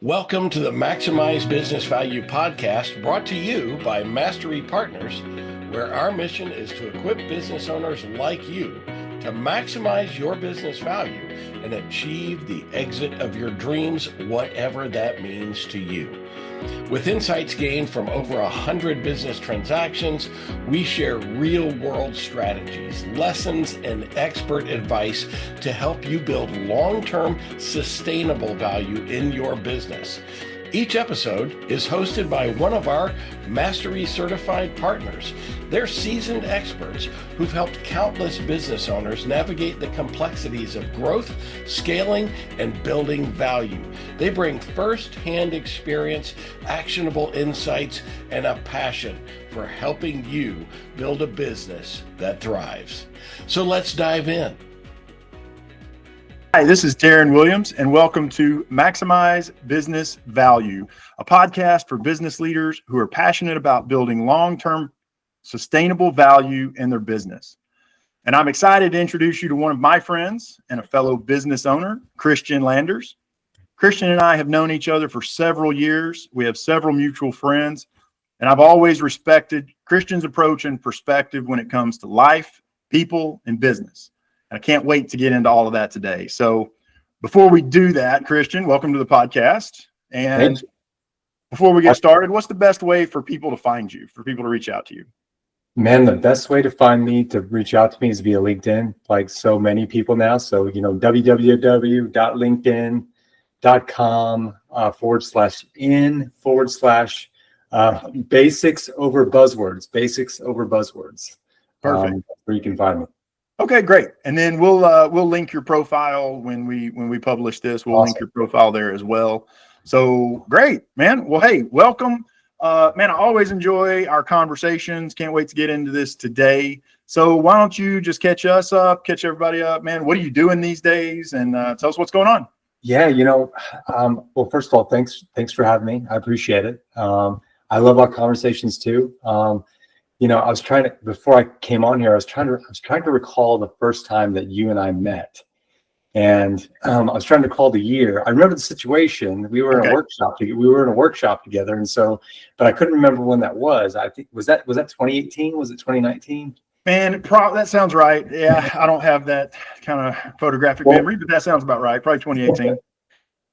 Welcome to the Maximize Business Value podcast, brought to you by Mastery Partners, where our mission is to equip business owners like you to maximize your business value and achieve the exit of your dreams, whatever that means to you. With insights gained from over 100 business transactions, we share real-world strategies, lessons, and expert advice to help you build long-term, sustainable value in your business. Each episode is hosted by one of our Mastery certified partners. They're seasoned experts who've helped countless business owners navigate the complexities of growth, scaling, and building value. They bring first-hand experience, actionable insights, and a passion for helping you build a business that thrives. So let's dive in. Hi, this is Darren Williams, and welcome to Maximize Business Value, a podcast for business leaders who are passionate about building long-term sustainable value in their business. And I'm excited to introduce you to one of my friends and a fellow business owner, Christian Landers. Christian and I have known each other for several years. We have several mutual friends, and I've always respected Christian's approach and perspective when it comes to life, people, and business. I can't wait to get into all of that today. So before we do that, Christian, welcome to the podcast. And before we get started, what's the best way for people to find you, for people to reach out to you? Man, the best way to find me, to reach out to me, is via LinkedIn, like so many people now. So, www.linkedin.com/in/basics over buzzwords. Perfect. Where you can find me. Okay, great. And then we'll link your profile when we publish this. We'll link your profile there as well. So great, man. Well, hey, welcome. Man, I always enjoy our conversations. Can't wait to get into this today. So why don't you just catch everybody up, man? What are you doing these days? And tell us what's going on. Yeah, well, first of all, thanks for having me. I appreciate it. I love our conversations too. I was trying to, before I came on here, I was trying to recall the first time that you and I met. And I was trying to recall the year. I remember the situation. We were in a workshop. We were in a workshop together. And so, but I couldn't remember when that was. I think, was that 2018? Was it 2019? Man, that sounds right. Yeah, I don't have that kind of photographic memory, but that sounds about right. Probably 2018.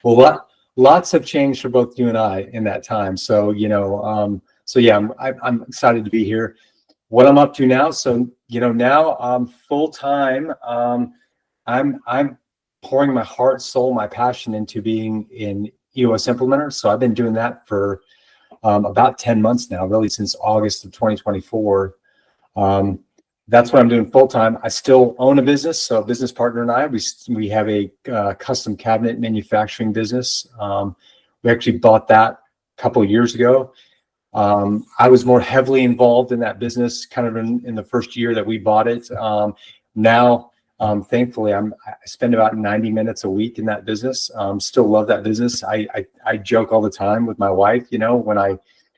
Well, lots have changed for both you and I in that time. So, so yeah, I'm excited to be here. What I'm up to now, so now I'm full time. I'm pouring my heart, soul, my passion into being in EOS Implementer. So I've been doing that for about 10 months now, really since August of 2024. That's what I'm doing full time. I still own a business. So a business partner and I, we have a custom cabinet manufacturing business. We actually bought that a couple of years ago. I was more heavily involved in that business kind of in the first year that we bought it. Now, thankfully, I spend about 90 minutes a week in that business. Still love that business. I joke all the time with my wife,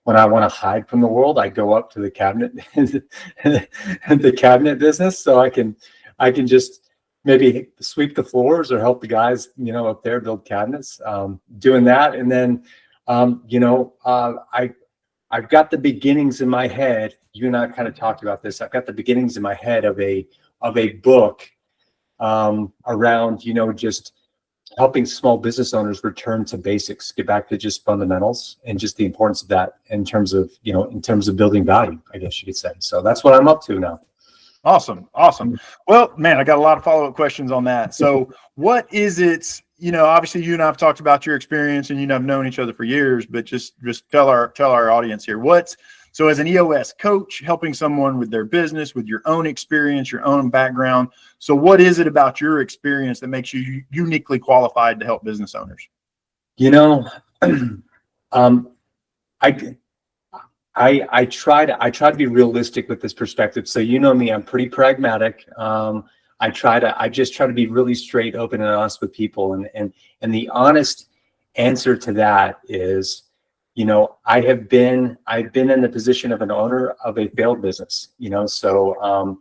when I want to hide from the world, I go up to the cabinet, the cabinet business, so I can just maybe sweep the floors or help the guys, up there build cabinets, doing that. And then, I've got the beginnings in my head. You and I kind of talked about this. I've got the beginnings in my head of a book around, just helping small business owners return to basics, get back to just fundamentals, and just the importance of that in terms of building value, I guess you could say. So that's what I'm up to now. Awesome. Well, man, I got a lot of follow-up questions on that. So what is it, obviously you and I have talked about your experience and have known each other for years, but just tell our audience here, so as an EOS coach, helping someone with their business, with your own experience, your own background. So what is it about your experience that makes you uniquely qualified to help business owners? I try to be realistic with this perspective. So me, I'm pretty pragmatic. I just try to be really straight, open, and honest with people. And the honest answer to that is, I've been in the position of an owner of a failed business. So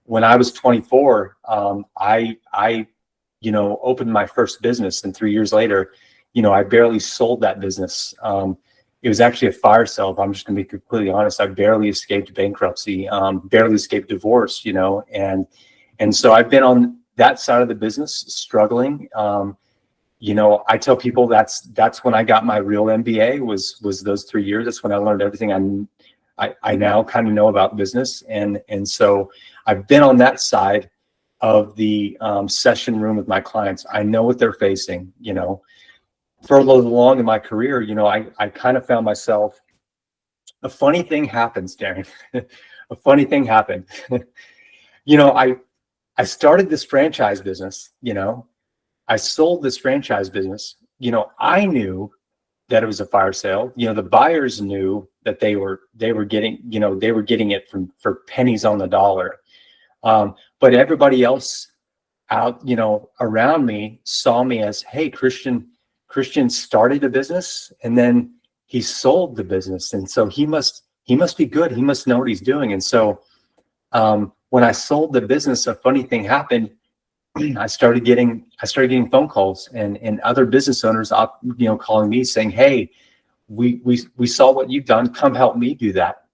when I was 24, I opened my first business, and 3 years later, I barely sold that business. It was actually a fire sale. If I'm just going to be completely honest, I barely escaped bankruptcy, barely escaped divorce, and so I've been on that side of the business struggling. I tell people that's when I got my real MBA was those 3 years. That's when I learned everything I now kind of know about business. And so I've been on that side of the session room with my clients. I know what they're facing, further along in my career, I kind of found myself, a funny thing happens, Darren. A funny thing happened. I started this franchise business, I sold this franchise business. I knew that it was a fire sale. The buyers knew that they were getting it for pennies on the dollar. But everybody else out, around me saw me as, hey, Christian started a business and then he sold the business. And so he must be good. He must know what he's doing. And so, when I sold the business, a funny thing happened. I started getting phone calls and other business owners, calling me saying, hey, we saw what you've done. Come help me do that.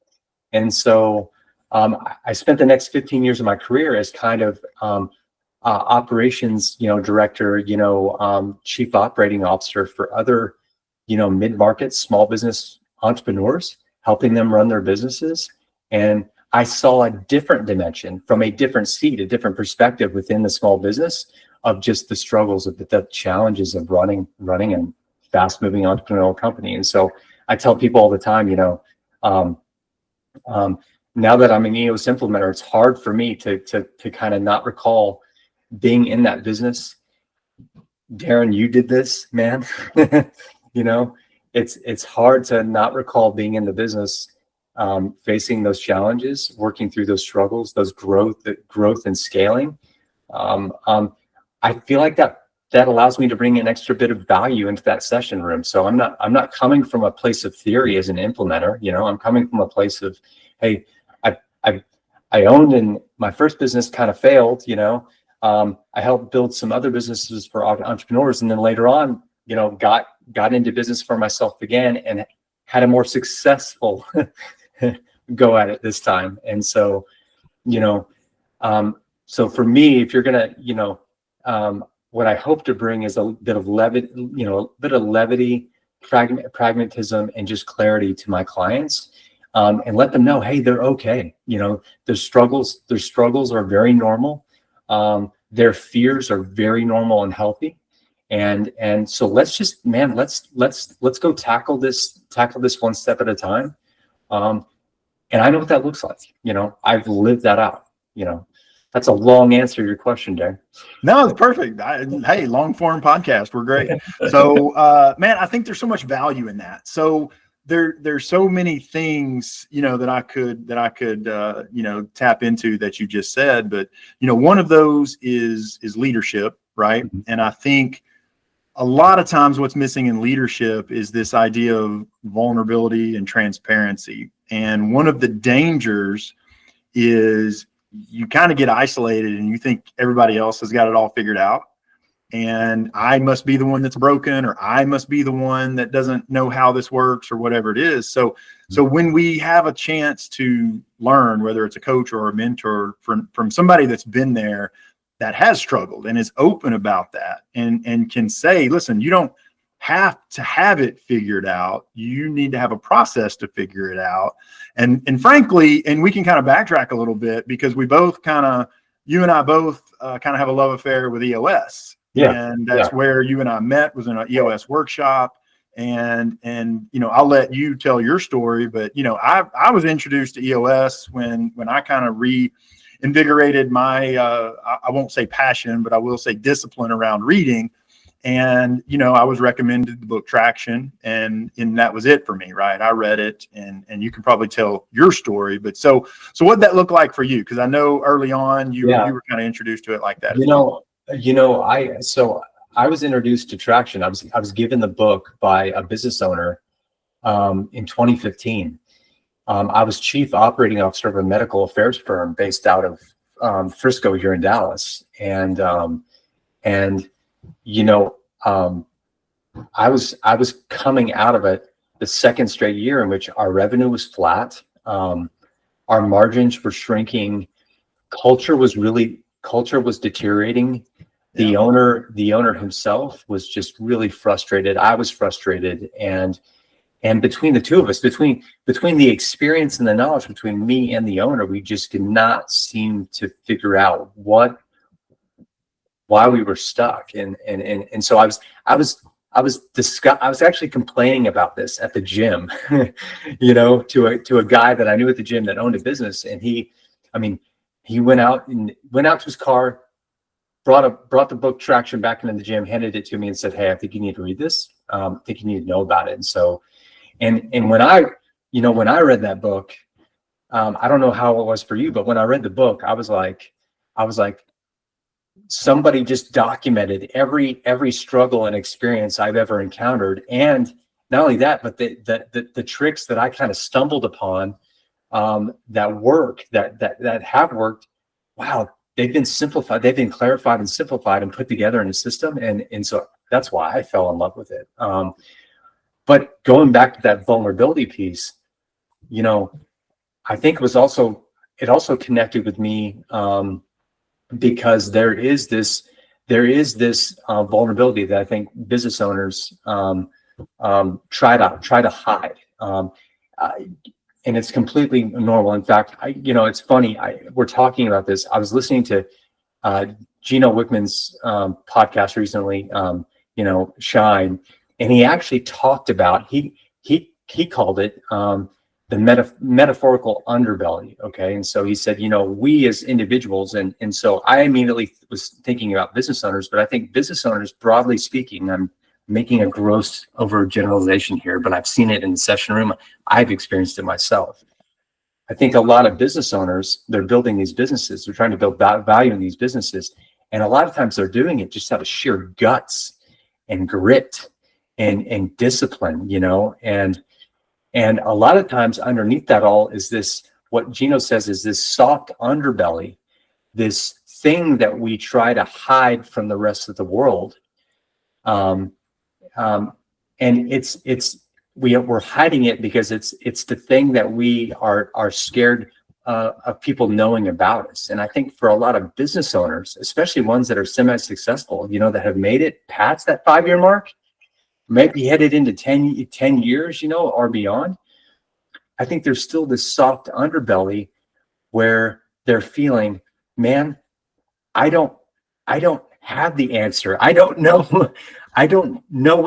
And so I spent the next 15 years of my career as kind of operations, director, chief operating officer for other, mid-market small business entrepreneurs, helping them run their businesses. And I saw a different dimension from a different seat, a different perspective within the small business of just the struggles of the challenges of running a fast moving entrepreneurial company. And so I tell people all the time, now that I'm an EOS implementer, it's hard for me to kind of not recall being in that business. Darren, you did this, man. It's hard to not recall being in the business, facing those challenges, working through those struggles, those growth and scaling. I feel like that allows me to bring an extra bit of value into that session room. So I'm not coming from a place of theory as an implementer. I'm coming from a place of, hey, I owned, and my first business kind of failed. I helped build some other businesses for entrepreneurs, and then later on, got into business for myself again and had a more successful go at it this time. And so, so for me, if you're gonna, what I hope to bring is a bit of levity, pragmatism, and just clarity to my clients, and let them know, hey, they're okay. Their struggles are very normal. Their fears are very normal and healthy. And so let's just, man, let's go tackle this one step at a time. And I know what that looks like. I've lived that out. That's a long answer to your question, Darren. No, it's perfect. Hey, long form podcast. We're great. So, man, I think there's so much value in that. So there's so many things, that I could, tap into that you just said, but, one of those is leadership. Right. Mm-hmm. And I think a lot of times what's missing in leadership is this idea of vulnerability and transparency. And one of the dangers is you kind of get isolated and you think everybody else has got it all figured out. And I must be the one that's broken, or I must be the one that doesn't know how this works, or whatever it is. So when we have a chance to learn, whether it's a coach or a mentor from somebody that's been there, that has struggled and is open about that, and can say, listen, you don't have to have it figured out. You need to have a process to figure it out. And frankly, and we can kind of backtrack a little bit, because we both you and I both kind of have a love affair with EOS. Yeah. And that's where you and I met, was in an EOS workshop. And I'll let you tell your story, but I was introduced to EOS when I kind of reinvigorated my I won't say passion, but I will say discipline around reading. And I was recommended the book Traction, and that was it for me, right? I read it, and you can probably tell your story. But so what did that look like for you? Because I know early on you were kind of introduced to it like that. I was introduced to Traction. I was given the book by a business owner in 2015. I was chief operating officer of a medical affairs firm based out of Frisco here in Dallas, and I was coming out of it the second straight year in which our revenue was flat. Our margins were shrinking. Culture was deteriorating. The owner himself was just really frustrated. I was frustrated. And between the two of us, between the experience and the knowledge between me and the owner, we just could not seem to figure out why we were stuck. And so I was actually complaining about this at the gym, to a guy that I knew at the gym that owned a business. And he went out to his car, brought the book Traction back into the gym, handed it to me and said, "Hey, I think you need to read this. I think you need to know about it." And so, and when I read that book, I don't know how it was for you, but when I read the book, I was like, somebody just documented every struggle and experience I've ever encountered. And not only that, but the tricks that I kind of stumbled upon, that have worked. Wow. They've been simplified. They've been clarified and simplified and put together in a system. And so that's why I fell in love with it. But going back to that vulnerability piece, I think it also connected with me, because there is this vulnerability that I think business owners try to hide, and it's completely normal. In fact, it's funny. We're talking about this. I was listening to Gino Wickman's podcast recently, Shine, and he actually talked about he called it the metaphorical underbelly. Okay. And so he said, we as individuals, and so I immediately was thinking about business owners, but I think business owners, broadly speaking, I'm making a gross overgeneralization here, but I've seen it in the session room. I've experienced it myself. I think a lot of business owners, they're building these businesses. They're trying to build value in these businesses. And a lot of times they're doing it just out of sheer guts and grit and discipline, and a lot of times underneath that all is this, what Gino says is this soft underbelly, this thing that we try to hide from the rest of the world. And we're hiding it because it's the thing that we are scared of people knowing about us. And I think for a lot of business owners, especially ones that are semi-successful, that have made it past that 5-year mark, maybe headed into 10 years, or beyond, I think there's still this soft underbelly where they're feeling, man, I don't have the answer. I don't know what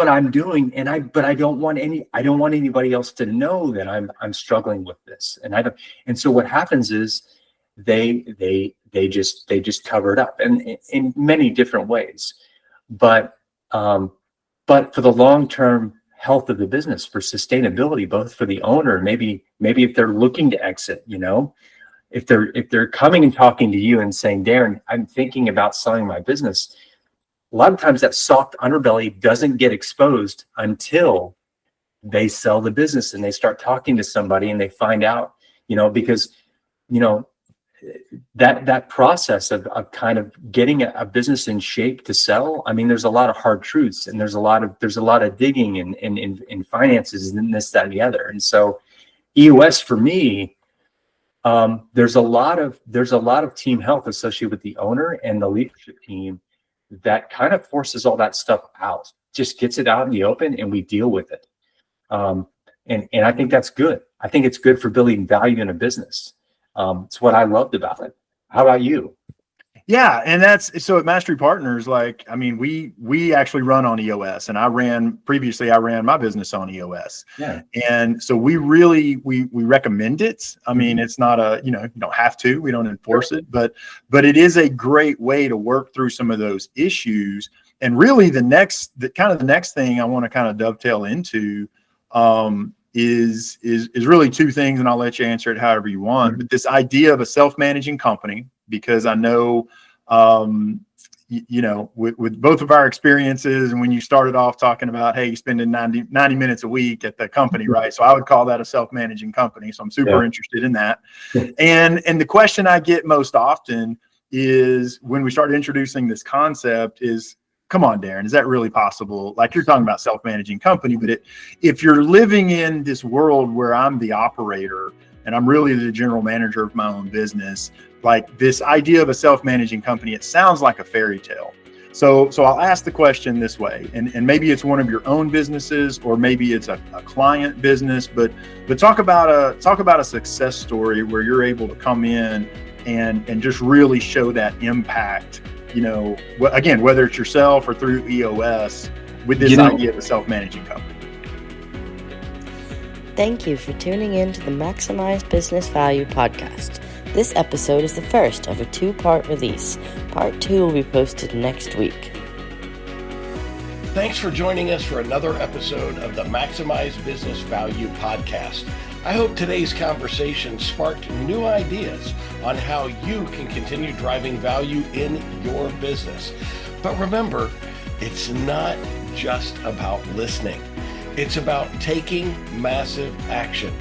I'm doing. But I don't want anybody else to know that I'm struggling with this. And so what happens is they just cover it up, and in many different ways. But for the long-term health of the business, for sustainability, both for the owner, maybe if they're looking to exit, if they're coming and talking to you and saying, "Darren, I'm thinking about selling my business," a lot of times that soft underbelly doesn't get exposed until they sell the business and they start talking to somebody and they find out, because, that process of kind of getting a business in shape to sell. I mean, there's a lot of hard truths, and there's a lot of digging in finances and this, that, and the other. And so EOS for me, there's a lot of team health associated with the owner and the leadership team that kind of forces all that stuff out, just gets it out in the open, and we deal with it. And I think that's good. I think it's good for building value in a business. It's what I loved about it. How about you? Yeah. And that's so at Mastery Partners, we actually run on EOS, and I ran my business on EOS. Yeah. And so we recommend it. I mean, it's not you don't have to, we don't enforce it, but it is a great way to work through some of those issues. And really the next thing I want to kind of dovetail into, is really two things, and I'll let you answer it however you want. But this idea of a self-managing company, because I know, with both of our experiences, and when you started off talking about, hey, you're spending 90 minutes a week at the company, right? So I would call that a self-managing company. So I'm super interested in that. And the question I get most often is, when we started introducing this concept, is come on, Darren, is that really possible? Like, you're talking about self-managing company, but if you're living in this world where I'm the operator and I'm really the general manager of my own business, like this idea of a self-managing company, it sounds like a fairy tale. So I'll ask the question this way, and maybe it's one of your own businesses, or maybe it's a client business, but talk about a success story where you're able to come in and just really show that impact, again, whether it's yourself or through EOS, with this idea of a self-managing company. Thank you for tuning in to the Maximize Business Value podcast. This episode is the first of a 2-part release. Part 2 will be posted next week. Thanks for joining us for another episode of the Maximize Business Value podcast. I hope today's conversation sparked new ideas on how you can continue driving value in your business. But remember, it's not just about listening. It's about taking massive action.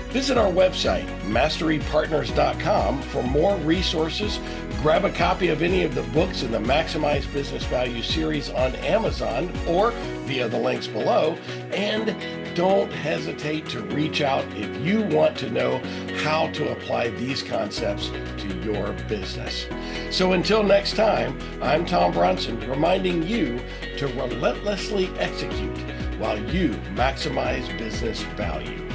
Visit our website, masterypartners.com, for more resources. Grab a copy of any of the books in the Maximize Business Value series on Amazon or via the links below. And don't hesitate to reach out if you want to know how to apply these concepts to your business. So until next time, I'm Tom Bronson, reminding you to relentlessly execute while you maximize business value.